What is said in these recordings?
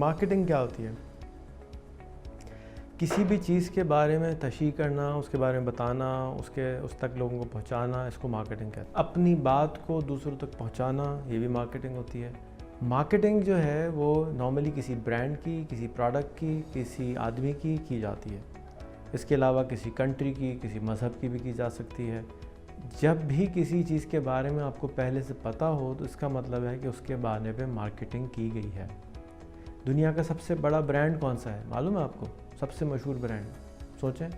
Marketing क्या होती है? किसी भी चीज़ के बारे में तशरीह करना, उसके बारे में बताना, उस तक लोगों को पहुंचाना, इसको मार्केटिंग कहते हैं। अपनी बात को दूसरों तक पहुंचाना, ये भी मार्केटिंग होती है। मार्केटिंग जो है वो नॉर्मली किसी ब्रांड की, किसी प्रोडक्ट की, किसी आदमी की जाती है। इसके अलावा किसी कंट्री की, किसी मज़हब की भी की जा सकती है। जब भी किसी चीज़ के बारे में आपको पहले से पता हो तो इसका मतलब है कि उसके बारे में मार्केटिंग की गई है। दुनिया का सबसे बड़ा ब्रांड कौन सा है मालूम है आपको? सबसे मशहूर ब्रांड सोचें।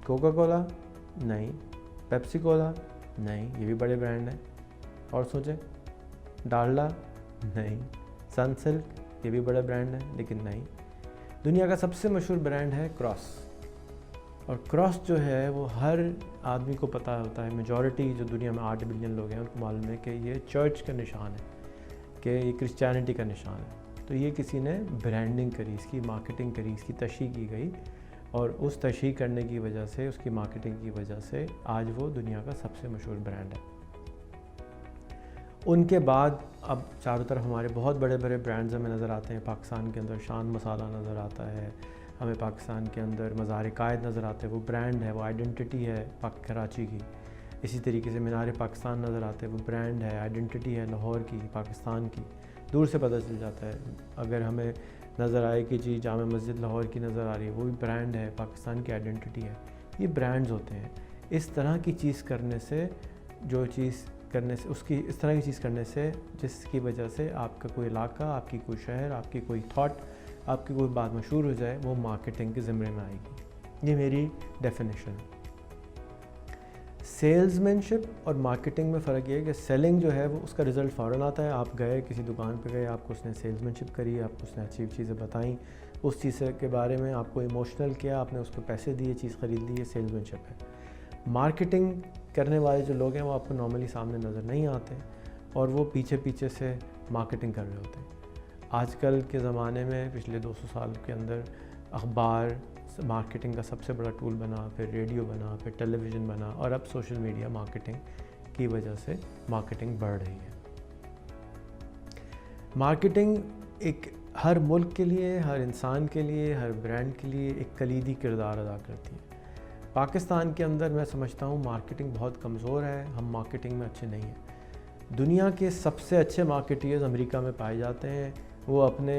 Coca Cola? नहीं। Pepsi Cola? नहीं, ये भी बड़े ब्रांड हैं। और सोचें। डालडा? नहीं। सनसिल्क? ये भी बड़ा ब्रांड है, लेकिन नहीं। दुनिया का सबसे मशहूर ब्रांड है क्रॉस। और क्रॉस जो है वो हर आदमी को पता होता है। मेजॉरिटी जो दुनिया में 8 बिलियन लोग हैं उनको मालूम है कि ये चर्च का निशान है, कि ये क्रिश्चियनिटी का निशान है। तो ये किसी ने ब्रांडिंग करी, इसकी मार्केटिंग करी, इसकी तशरीह की गई, और उस तशरीह करने की वजह से, उसकी मार्केटिंग की वजह से आज वो दुनिया का सबसे मशहूर ब्रांड है। उनके बाद अब चारों तरफ हमारे बहुत बड़े बड़े ब्रांड्स हमें नज़र आते हैं। पाकिस्तान के अंदर शान मसाला नज़र आता है, हमें पाकिस्तान के अंदर मज़ार-ए-कायद नज़र आते हैं। वो ब्रांड है, वो आइडेंटिटी है कराची की। इसी तरीके से मीनार-ए-पाकिस्तान नज़र आते हैं, वो ब्रांड है, आइडेंटिटी है लाहौर की, पाकिस्तान की। दूर से पता चल जाता है। अगर हमें नज़र आए कि जी जामा मस्जिद लाहौर की नज़र आ रही है, वो भी ब्रांड है, पाकिस्तान की आइडेंटिटी है। ये ब्रांड्स होते हैं। इस तरह की चीज़ करने से, जो चीज़ करने से, उसकी इस तरह की चीज़ करने से जिसकी वजह से आपका कोई इलाका, आपकी कोई शहर, आपकी कोई थॉट, आपकी कोई बात मशहूर हो जाए, वो मार्केटिंग के ज़िम्मे में आएगी। ये मेरी डेफिनेशन है। सेल्समैनशिप और मार्केटिंग में फ़र्क ये है कि सेलिंग जो है वो उसका रिज़ल्ट फ़ौरन आता है। आप गए किसी दुकान पे गए, आपको उसने सेल्समैनशिप करी, आपको उसने अच्छी चीज़ें बताई, उस चीज़ के बारे में आपको इमोशनल किया, आपने उसको पैसे दिए, चीज़ ख़रीद ली, ये सेल्समैनशिप है। मार्केटिंग करने वाले जो लोग हैं वो आपको नॉर्मली सामने नज़र नहीं आते और वो पीछे पीछे से मार्केटिंग कर रहे होते हैं। आजकल के ज़माने में पिछले 200 साल के अंदर अखबार मार्केटिंग का सबसे बड़ा टूल बना, फिर रेडियो बना, फिर टेलीविज़न बना, और अब सोशल मीडिया मार्केटिंग की वजह से मार्केटिंग बढ़ रही है। मार्केटिंग एक हर मुल्क के लिए, हर इंसान के लिए, हर ब्रांड के लिए एक कलीदी किरदार अदा करती है। पाकिस्तान के अंदर मैं समझता हूँ मार्केटिंग बहुत कमज़ोर है, हम मार्केटिंग में अच्छे नहीं हैं। दुनिया के सबसे अच्छे मार्केटियर्स अमेरिका में पाए जाते हैं। वो अपने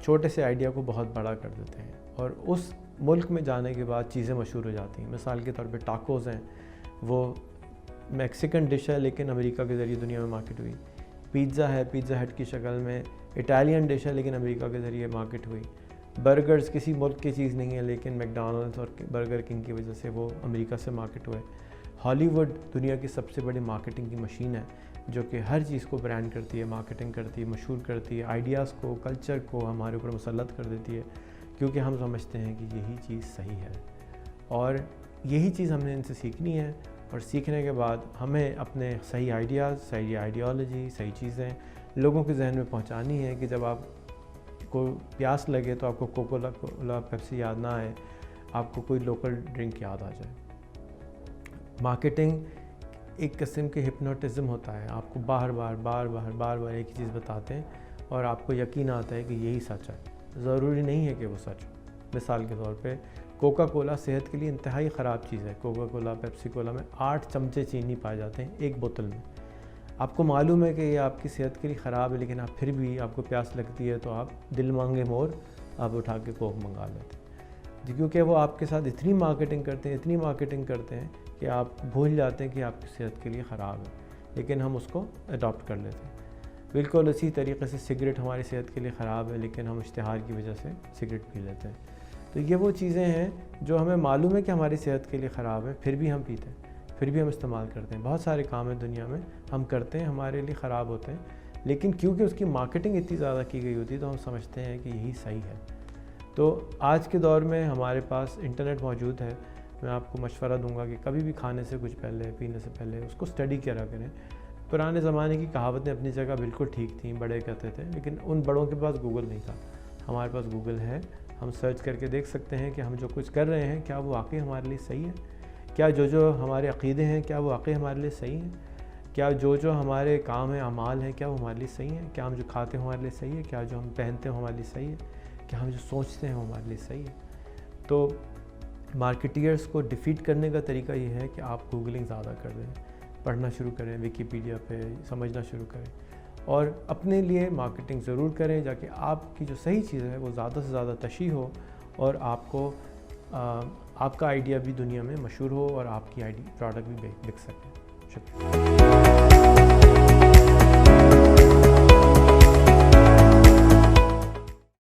छोटे से आइडिया को बहुत बड़ा कर देते हैं और उस मुल्क में जाने के बाद चीज़ें मशहूर हो जाती हैं। मिसाल के तौर पे टाकोज़ हैं, वो मैक्सिकन डिश है लेकिन अमेरिका के ज़रिए दुनिया में मार्केट हुई। पिज़्ज़ा है, पिज़्ज़ा हट की शक्ल में इटालियन डिश है लेकिन अमेरिका के ज़रिए मार्केट हुई। बर्गर्स किसी मुल्क की चीज़ नहीं है लेकिन मैकडॉनल्ड्स और बर्गर किंग की वजह से वो अमेरिका से मार्केट हुए। हॉलीवुड दुनिया की सबसे बड़ी मार्केटिंग की मशीन है जो कि हर चीज़ को ब्रांड करती है, मार्केटिंग करती है, मशहूर करती है, आइडियाज़ को, कल्चर को हमारे ऊपर मुसल्लत कर देती है, क्योंकि हम समझते हैं कि यही चीज़ सही है। और यही चीज़ हमने इनसे सीखनी है, और सीखने के बाद हमें अपने सही आइडियाज़, सही आइडियोलॉजी, सही चीज़ें लोगों के जहन में पहुंचानी है कि जब आपको प्यास लगे तो आपको कोका कोला, पेप्सी याद ना आए, आपको कोई लोकल ड्रिंक याद आ जाए। मार्केटिंग एक किस्म के हिप्नोटिज़म होता है। आपको बार बार एक ही चीज़ बताते हैं और आपको यकीन आता है कि यही सच है। ज़रूरी नहीं है कि वो सच हो। मिसाल के तौर पे कोका कोला सेहत के लिए इंतहाई ख़राब चीज़ है। कोका कोला, पेप्सी कोला में 8 चमचे चीनी पाए जाते हैं एक बोतल में। आपको मालूम है कि ये आपकी सेहत के लिए ख़राब है, लेकिन आप फिर भी, आपको प्यास लगती है तो आप दिल मांगे मोर आप उठा के कोक मंगा लेते हैं, क्योंकि वो आपके साथ इतनी मार्केटिंग करते हैं कि आप भूल जाते हैं कि आपकी सेहत के लिए ख़राब है, लेकिन हम उसको अडॉप्ट कर लेते हैं। बिल्कुल इसी तरीके से सिगरेट हमारी सेहत के लिए ख़राब है लेकिन हम इश्तिहार की वजह से सिगरेट पी लेते हैं। तो ये वो चीज़ें हैं जो हमें मालूम है कि हमारी सेहत के लिए ख़राब है, फिर भी हम पीते हैं, फिर भी हम इस्तेमाल करते हैं। बहुत सारे काम हैं दुनिया में हम करते हैं, हमारे लिए ख़राब होते हैं, लेकिन क्योंकि उसकी मार्केटिंग इतनी ज़्यादा की गई होती है तो हम समझते हैं कि यही सही है। तो आज के दौर में हमारे पास इंटरनेट मौजूद है। मैं आपको मशवरा दूंगा कि कभी भी खाने से कुछ पहले, पीने से पहले उसको स्टडी करा करें। पुराने ज़माने की कहावतें अपनी जगह बिल्कुल ठीक थी, बड़े कहते थे, लेकिन उन बड़ों के पास गूगल नहीं था। हमारे पास गूगल है, हम सर्च करके देख सकते हैं कि हम जो कुछ कर रहे हैं क्या वो वाकई हमारे लिए सही है, क्या जो हमारे अक़ीदे हैं क्या वो वाकई हमारे लिए सही हैं, क्या जो हमारे काम है, अमाल हैं, क्या वो हमारे लिए सही है? क्या हम जो खाते हैं हमारे लिए सही है? क्या जो हम पहनते हैं हमारे लिए सही है? क्या हम जो सोचते हैं वो हमारे लिए सही है? तो मार्केटियर्स को डिफीट करने का तरीका ये है कि आप गूगलिंग ज़्यादा कर दें, पढ़ना शुरू करें, विकीपीडिया पे समझना शुरू करें और अपने लिए मार्केटिंग ज़रूर करें, जाके आपकी जो सही चीज़ है वो ज़्यादा से ज़्यादा तशी हो और आपको आपका आइडिया भी दुनिया में मशहूर हो और आपकी प्रोडक्ट भी बिक सके। शुक्रिया।